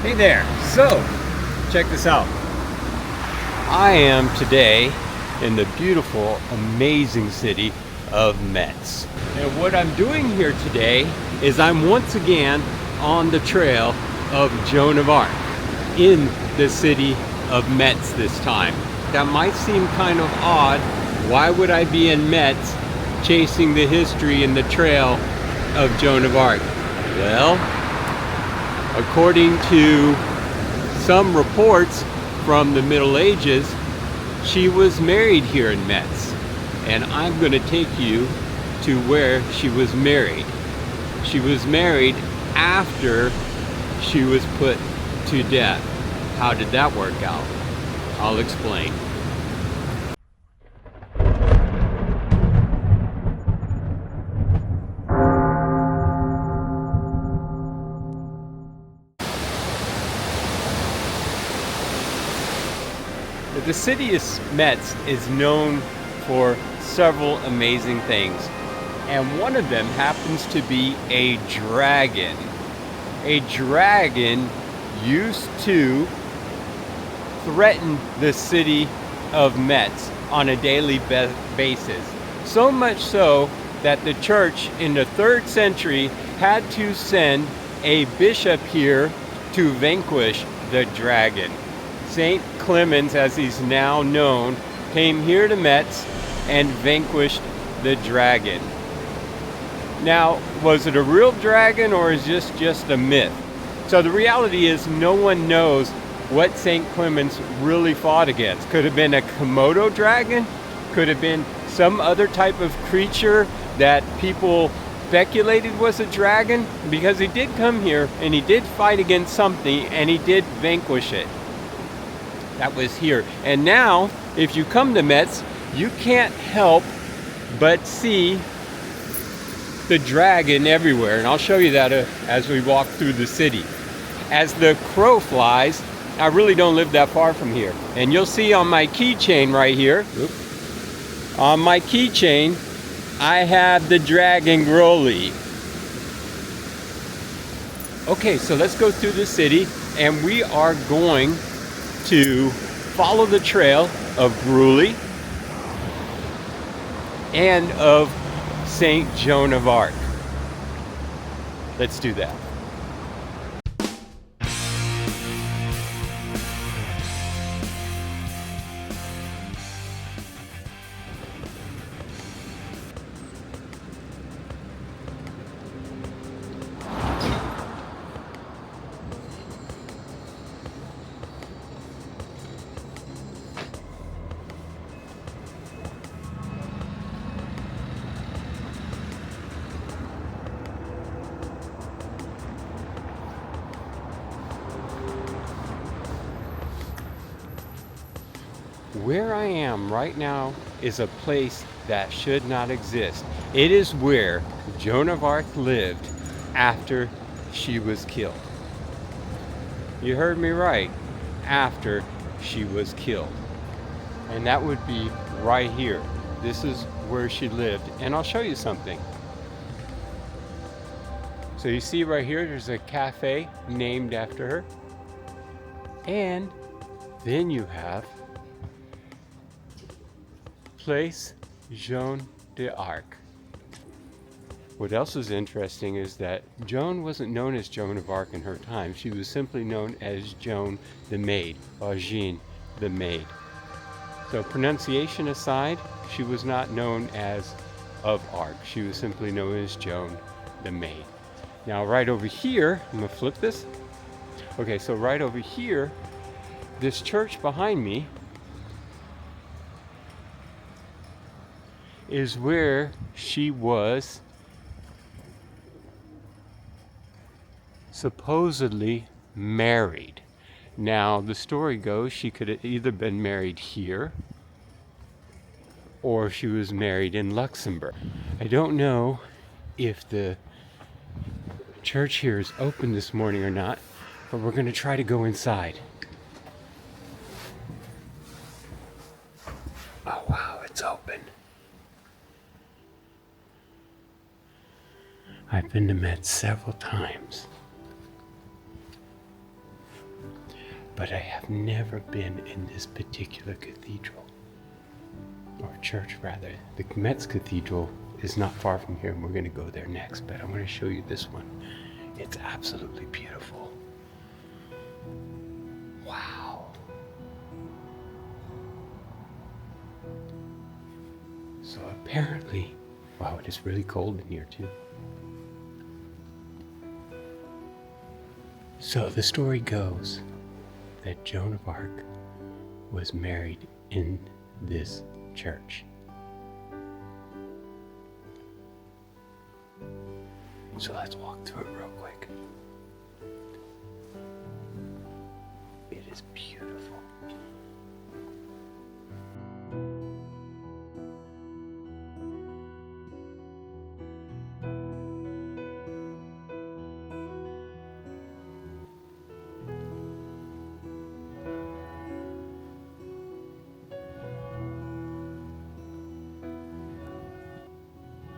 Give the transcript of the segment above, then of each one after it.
Hey there, so check this out. I am today in the beautiful, amazing city of Metz. And what I'm doing here today is I'm once again on the trail of Joan of Arc in the city of Metz this time. That might seem kind of odd. Why would I be in Metz chasing the history and the trail of Joan of Arc? Well, according to some reports from the Middle Ages, she was married here in Metz. And I'm going to take you to where she was married. She was married after she was put to death. How did that work out? I'll explain. The city of Metz is known for several amazing things, and one of them happens to be a dragon. A dragon used to threaten the city of Metz on a daily basis. So much so that the church in the 3rd century had to send a bishop here to vanquish the dragon. Saint Clemens, as he's now known, came here to Metz and vanquished the dragon. Now, was it a real dragon or is this just a myth? So the reality is no one knows what Saint Clemens really fought against. Could have been a Komodo dragon, could have been some other type of creature that people speculated was a dragon, because he did come here and he did fight against something and he did vanquish it. That was here. And now, if you come to Metz, you can't help but see the dragon everywhere. And I'll show you that as we walk through the city. As the crow flies, I really don't live that far from here. And you'll see on my keychain right here, on my keychain, I have the dragon Graoully. Okay, so let's go through the city, and we are going to follow the trail of Graoully and of Saint Joan of Arc. Let's do that. Where I am right now is a place that should not exist. It is where Joan of Arc lived after she was killed. You heard me right, after she was killed. And that would be right here. This is where she lived, and I'll show you something. So you see right here, there's a cafe named after her. And then you have Place Joan d'Arc. What else is interesting is that Joan wasn't known as Joan of Arc in her time. She was simply known as Joan the Maid, or Jean the Maid. So pronunciation aside, she was not known as of Arc. She was simply known as Joan the Maid. Now right over here, I'm gonna flip this. Okay, so right over here, this church behind me is where she was supposedly married. Now, the story goes she could have either been married here or she was married in Luxembourg. I don't know if the church here is open this morning or not, but we're going to try to go inside. Oh wow, it's open. I've been to Metz several times. but I have never been in this particular cathedral, or church rather. The Metz Cathedral is not far from here, and we're going to go there next, but I want to show you this one. It's absolutely beautiful. Wow. So apparently, wow, it is really cold in here too. So the story goes that Joan of Arc was married in this church. So let's walk through it real quick. It is beautiful.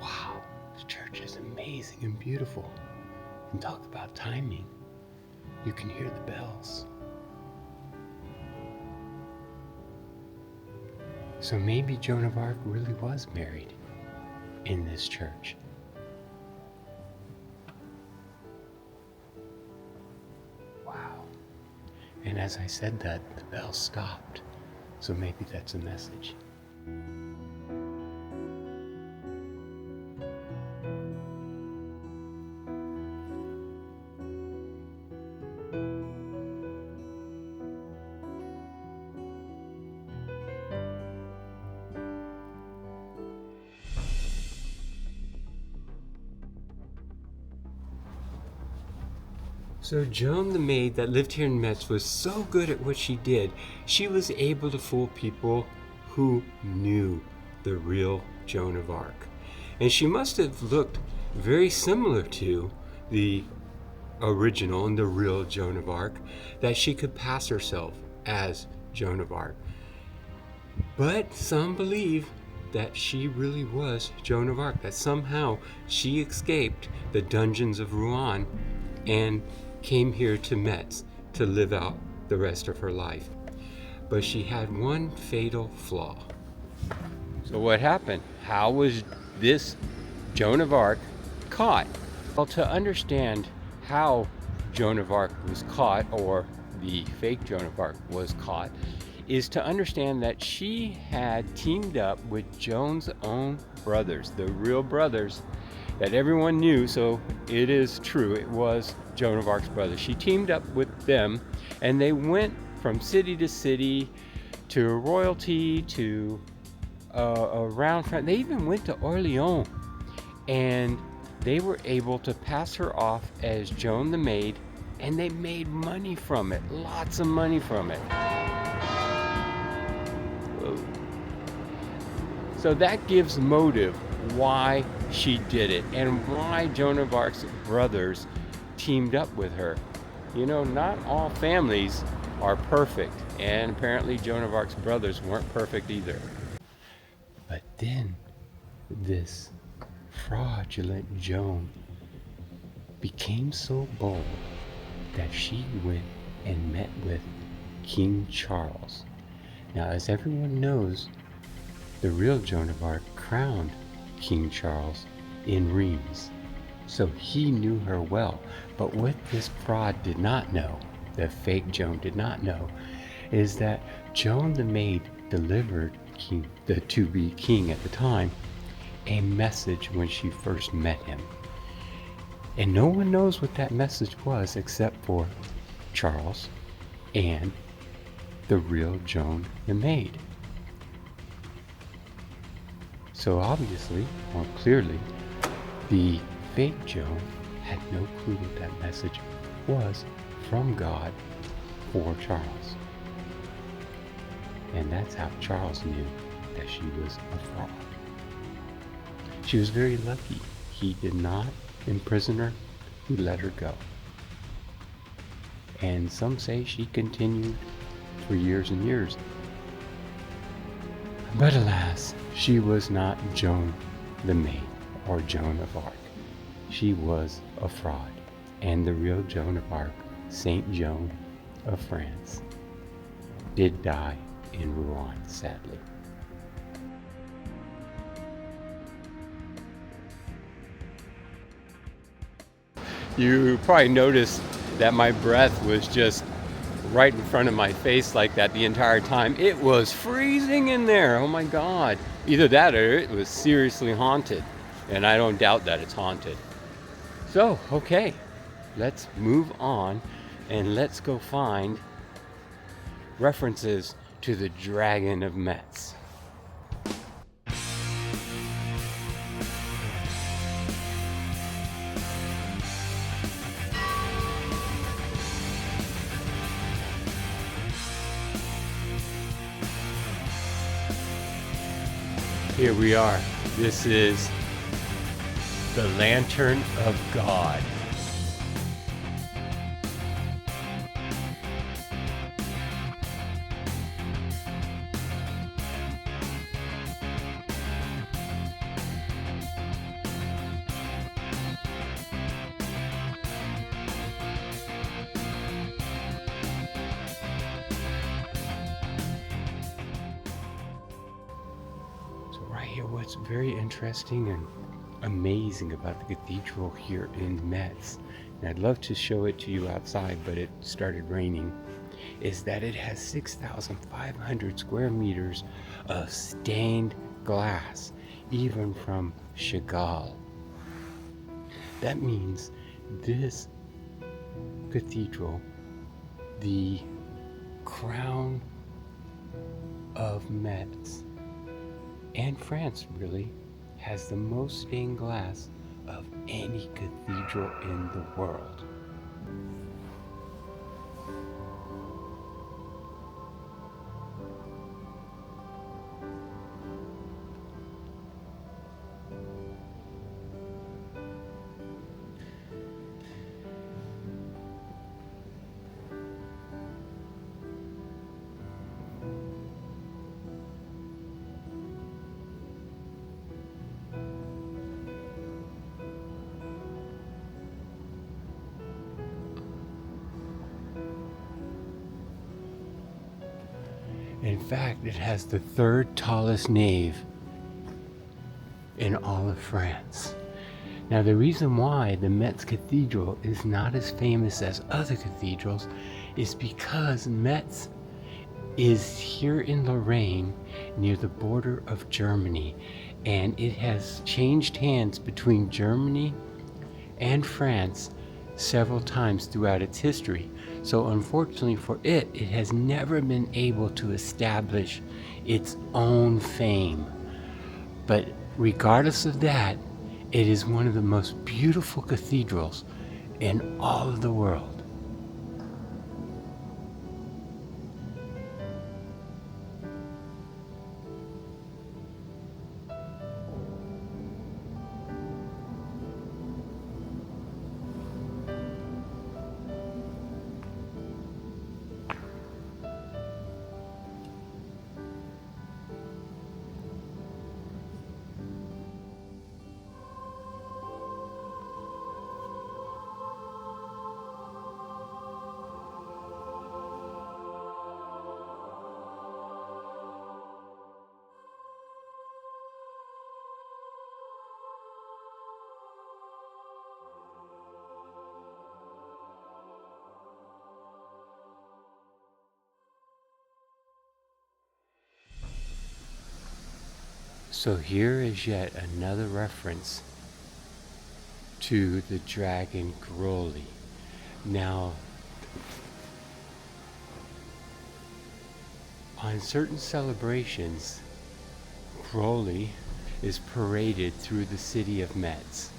Wow, the church is amazing and beautiful. And talk about timing. You can hear the bells. So maybe Joan of Arc really was married in this church. Wow. And as I said that, the bell stopped. So maybe that's a message. So Joan the maid that lived here in Metz was so good at what she did, she was able to fool people who knew the real Joan of Arc. And she must have looked very similar to the original and the real Joan of Arc, that she could pass herself as Joan of Arc. But some believe that she really was Joan of Arc, that somehow she escaped the dungeons of Rouen and came here to Metz to live out the rest of her life. But she had one fatal flaw. So what happened? How was this Joan of Arc caught? Well, to understand how Joan of Arc was caught, or the fake Joan of Arc was caught, is to understand that she had teamed up with Joan's own brothers, the real brothers that everyone knew, so it is true, it was Joan of Arc's brothers. She teamed up with them, and they went from city to city, to royalty, to around France. They even went to Orleans, and they were able to pass her off as Joan the maid, and they made money from it, lots of money from it. Whoa. So that gives motive why she did it, and why Joan of Arc's brothers teamed up with her. You know, not all families are perfect, and apparently Joan of Arc's brothers weren't perfect either. But then this fraudulent Joan became so bold that she went and met with King Charles. Now, as everyone knows, the real Joan of Arc crowned King Charles in Reims, so he knew her well. But what this fraud did not know, the fake Joan did not know, is that Joan the maid delivered the to-be king at the time a message when she first met him. And no one knows what that message was except for Charles and the real Joan the maid. So obviously, or clearly, the fake Joan had no clue what that message was from God for Charles. And that's how Charles knew that she was a fraud. She was very lucky. He did not imprison her, he let her go. And some say she continued for years and years. But alas, she was not Joan the maid or Joan of Arc. She was a fraud, and the real Joan of Arc, Saint Joan of France, did die in Rouen, sadly. You probably noticed that my breath was just right in front of my face like that the entire time. It was freezing in there. Oh my God. Either that or it was seriously haunted. And I don't doubt that it's haunted. So, okay, let's move on and let's go find references to the Dragon of Metz. Here we are. This is the Lantern of God. Right here, what's very interesting and amazing about the cathedral here in Metz, and I'd love to show it to you outside, but it started raining, is that it has 6,500 square meters of stained glass, even from Chagall. That means this cathedral, the crown of Metz, and France really, has the most stained glass of any cathedral in the world. In fact, it has the third tallest nave in all of France. Now, the reason why the Metz Cathedral is not as famous as other cathedrals is because Metz is here in Lorraine near the border of Germany, and it has changed hands between Germany and France several times throughout its history. So unfortunately for it, it has never been able to establish its own fame. But regardless of that, it is one of the most beautiful cathedrals in all of the world. So here is yet another reference to the dragon Graoully. Now, on certain celebrations, Graoully is paraded through the city of Metz.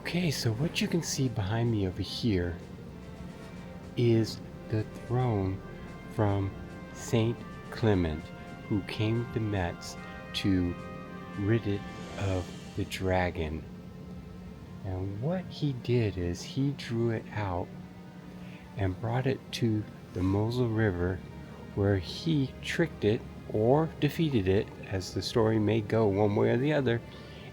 Okay, so what you can see behind me over here is the throne from Saint Clement, who came to Metz to rid it of the dragon. And what he did is he drew it out and brought it to the Mosel River, where he tricked it or defeated it, as the story may go one way or the other,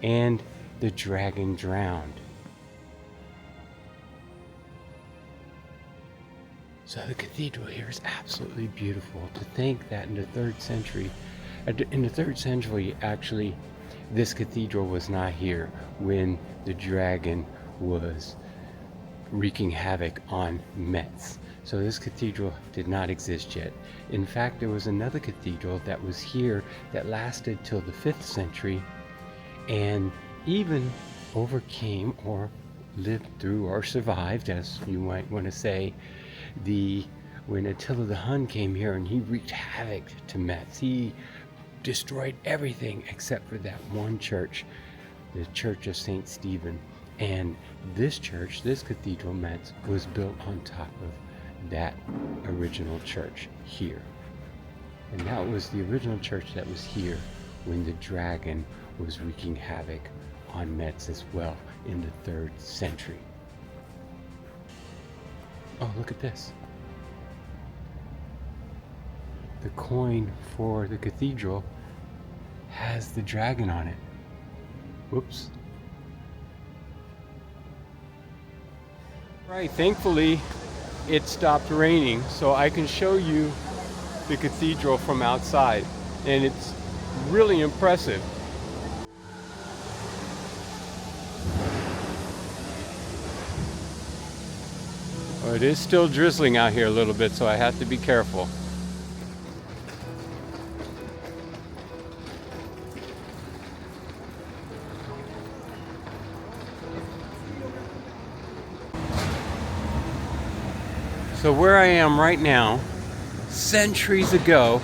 and the dragon drowned. So the cathedral here is absolutely beautiful. To think that in the 3rd century, actually, this cathedral was not here when the dragon was wreaking havoc on Metz. So this cathedral did not exist yet. In fact, there was another cathedral that was here that lasted till the 5th century and even overcame or lived through or survived, as you might want to say, when Attila the Hun came here and he wreaked havoc to Metz. He destroyed everything except for that one church, the Church of St. Stephen. And this church, this cathedral, Metz, was built on top of that original church here. And that was the original church that was here when the dragon was wreaking havoc on Metz as well in the 3rd century. Oh, look at this. The coin for the cathedral has the dragon on it. Whoops. Right, thankfully it stopped raining, so I can show you the cathedral from outside, and it's really impressive. Oh, it is still drizzling out here a little bit, so I have to be careful. So where I am right now, centuries ago,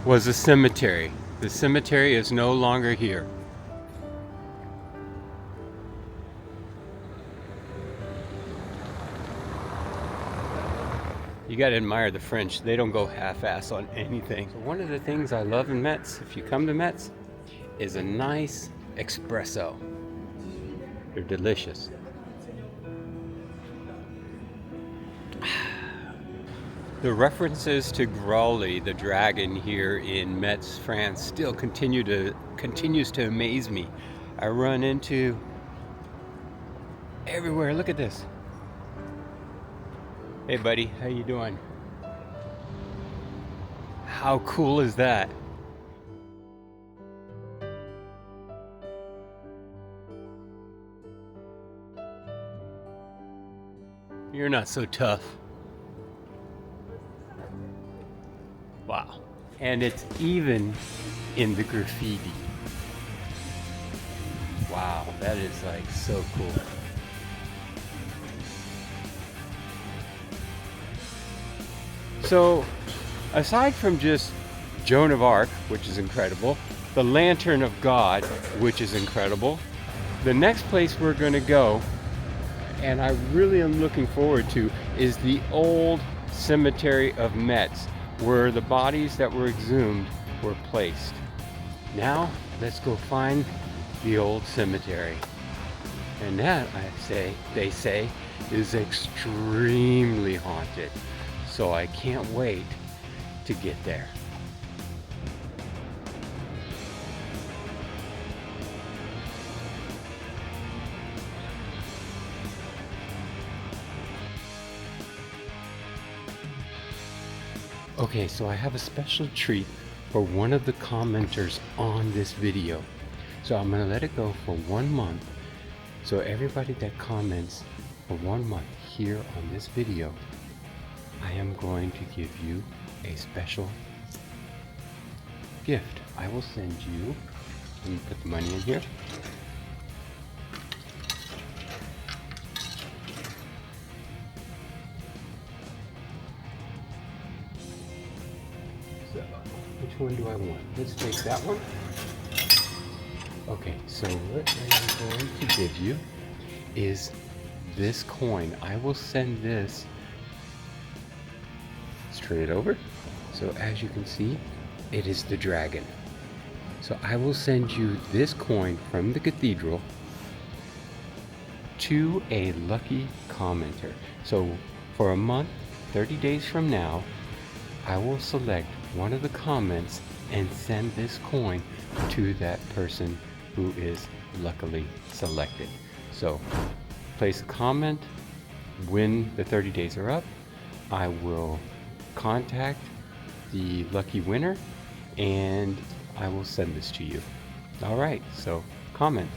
was a cemetery. The cemetery is no longer here. You gotta admire the French. They don't go half-ass on anything. So one of the things I love in Metz, if you come to Metz, is a nice espresso. They're delicious. The references to Graoully, the dragon here in Metz, France, still continues to amaze me. I run into everywhere. Look at this. Hey buddy, how you doing? How cool is that? You're not so tough. Wow. And it's even in the graffiti. Wow, that is like so cool. So, aside from just Joan of Arc, which is incredible, the Lantern of God, which is incredible, the next place we're going to go, and I really am looking forward to, is the old cemetery of Metz, where the bodies that were exhumed were placed. Now, let's go find the old cemetery. And that, they say, is extremely haunted. So I can't wait to get there. Okay, so I have a special treat for one of the commenters on this video. So I'm gonna let it go for 1 month. So everybody that comments for 1 month here on this video, I am going to give you a special gift. I will send you, let me put the money in here. So, which one do I want? Let's take that one. Okay, so what I'm going to give you is this coin. I will send this straight over. So as you can see, it is the dragon. So I will send you this coin from the cathedral to a lucky commenter. So for a month, 30 days from now, I will select one of the comments and send this coin to that person who is luckily selected. So place a comment. When the 30 days are up, I will contact the lucky winner and I will send this to you. All right, so comment.